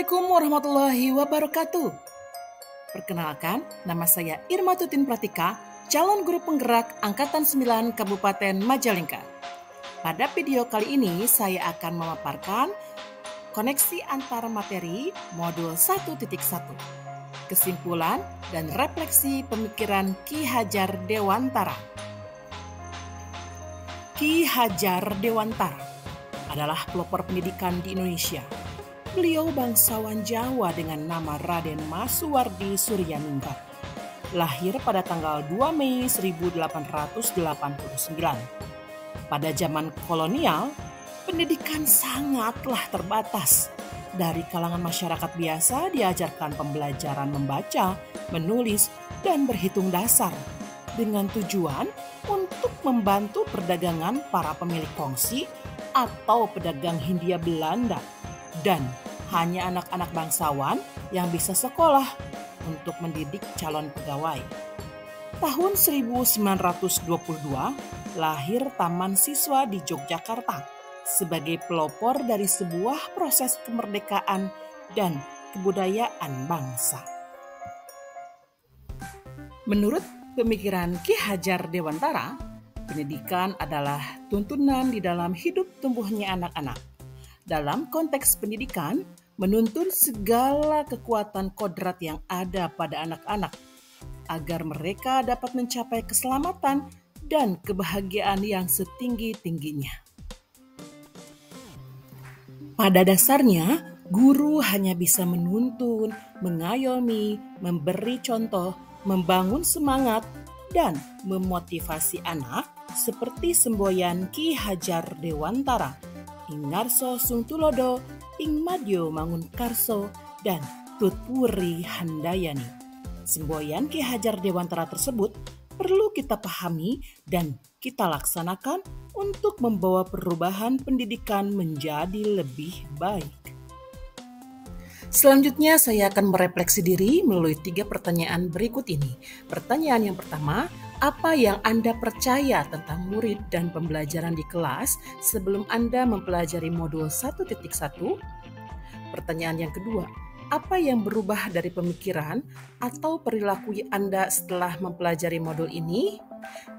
Assalamualaikum warahmatullahi wabarakatuh. Perkenalkan, nama saya Irma Tutin Pratika, calon guru penggerak Angkatan 9 Kabupaten Majalengka. Pada video kali ini, saya akan memaparkan koneksi antara materi modul 1.1, kesimpulan dan refleksi pemikiran Ki Hajar Dewantara. Ki Hajar Dewantara adalah pelopor pendidikan di Indonesia. Beliau bangsawan Jawa dengan nama Raden Masuwardi Suryaningrat. Lahir pada tanggal 2 Mei 1889. Pada zaman kolonial, pendidikan sangatlah terbatas. Dari kalangan masyarakat biasa diajarkan pembelajaran membaca, menulis, dan berhitung dasar dengan tujuan untuk membantu perdagangan para pemilik kongsi atau pedagang Hindia Belanda, dan hanya anak-anak bangsawan yang bisa sekolah untuk mendidik calon pegawai. Tahun 1922 lahir Taman Siswa di Yogyakarta sebagai pelopor dari sebuah proses kemerdekaan dan kebudayaan bangsa. Menurut pemikiran Ki Hajar Dewantara, pendidikan adalah tuntunan di dalam hidup tumbuhnya anak-anak. Dalam konteks pendidikan, menuntun segala kekuatan kodrat yang ada pada anak-anak agar mereka dapat mencapai keselamatan dan kebahagiaan yang setinggi-tingginya. Pada dasarnya, guru hanya bisa menuntun, mengayomi, memberi contoh, membangun semangat, dan memotivasi anak seperti semboyan Ki Hajar Dewantara, Ing Ngarso Sung Tulodo, Ing Madyo Mangunkarso, dan Tutpuri Handayani. Semboyan Ki Hajar Dewantara tersebut perlu kita pahami dan kita laksanakan untuk membawa perubahan pendidikan menjadi lebih baik. Selanjutnya saya akan merefleksi diri melalui 3 pertanyaan berikut ini. Pertanyaan yang pertama, apa yang Anda percaya tentang murid dan pembelajaran di kelas sebelum Anda mempelajari modul 1.1? Pertanyaan yang kedua, apa yang berubah dari pemikiran atau perilaku Anda setelah mempelajari modul ini?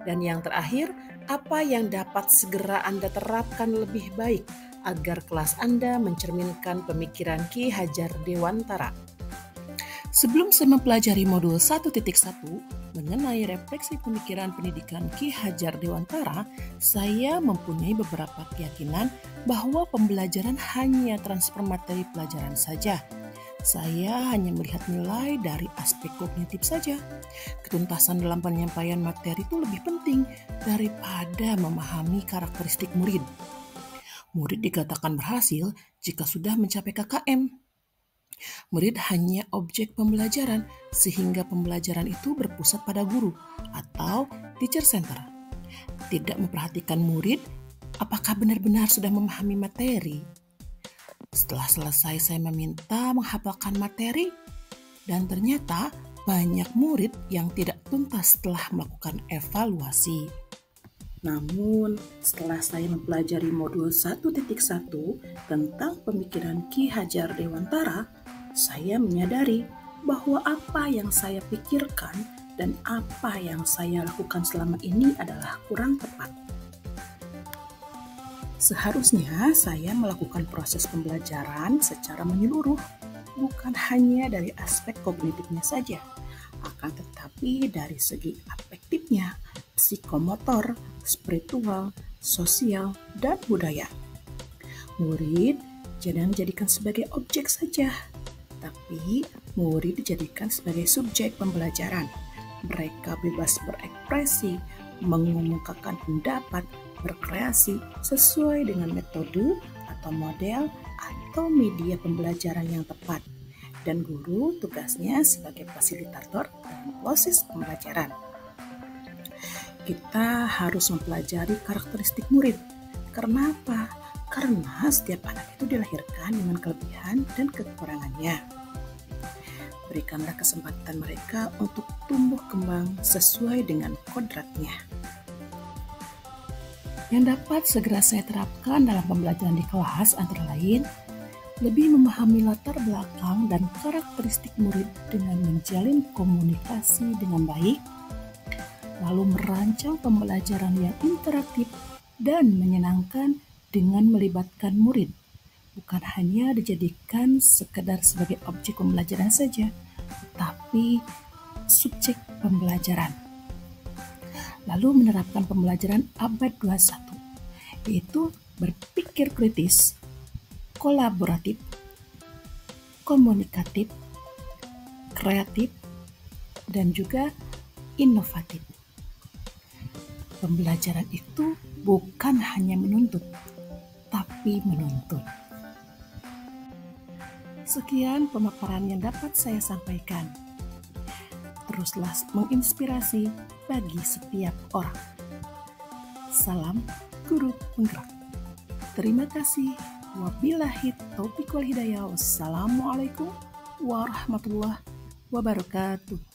Dan yang terakhir, apa yang dapat segera Anda terapkan lebih baik agar kelas Anda mencerminkan pemikiran Ki Hajar Dewantara? Sebelum saya mempelajari modul 1.1 mengenai refleksi pemikiran pendidikan Ki Hajar Dewantara, saya mempunyai beberapa keyakinan bahwa pembelajaran hanya transfer materi pelajaran saja. Saya hanya melihat nilai dari aspek kognitif saja. Ketuntasan dalam penyampaian materi itu lebih penting daripada memahami karakteristik murid. Murid dikatakan berhasil jika sudah mencapai KKM. Murid hanya objek pembelajaran, sehingga pembelajaran itu berpusat pada guru atau teacher center. Tidak memperhatikan murid apakah benar-benar sudah memahami materi. Setelah selesai saya meminta menghafalkan materi, dan ternyata banyak murid yang tidak tuntas setelah melakukan evaluasi. Namun, setelah saya mempelajari modul 1.1 tentang pemikiran Ki Hajar Dewantara, saya menyadari bahwa apa yang saya pikirkan dan apa yang saya lakukan selama ini adalah kurang tepat. Seharusnya saya melakukan proses pembelajaran secara menyeluruh, bukan hanya dari aspek kognitifnya saja, akan tetapi dari segi afektifnya, psikomotor, spiritual, sosial, dan budaya. Murid jangan dijadikan sebagai objek saja, tapi murid dijadikan sebagai subjek pembelajaran. Mereka bebas berekspresi, mengemukakan pendapat, berkreasi sesuai dengan metode atau model atau media pembelajaran yang tepat. Dan guru tugasnya sebagai fasilitator dalam proses pembelajaran. Kita harus mempelajari karakteristik murid. Karena apa? Karena setiap anak itu dilahirkan dengan kelebihan dan kekurangannya. Berikanlah kesempatan mereka untuk tumbuh kembang sesuai dengan kodratnya. Yang dapat segera saya terapkan dalam pembelajaran di kelas antara lain lebih memahami latar belakang dan karakteristik murid dengan menjalin komunikasi dengan baik, lalu merancang pembelajaran yang interaktif dan menyenangkan dengan melibatkan murid, bukan hanya dijadikan sekedar sebagai objek pembelajaran saja, tapi subjek pembelajaran. Lalu menerapkan pembelajaran abad 21, yaitu berpikir kritis, kolaboratif, komunikatif, kreatif, dan juga inovatif. Pembelajaran itu bukan hanya menuntut, tapi menuntun. Sekian pemaparan yang dapat saya sampaikan. Teruslah menginspirasi bagi setiap orang. Salam Guru Penggerak. Terima kasih. Wabillahi taufiq wal hidayah. Wassalamualaikum warahmatullahi wabarakatuh.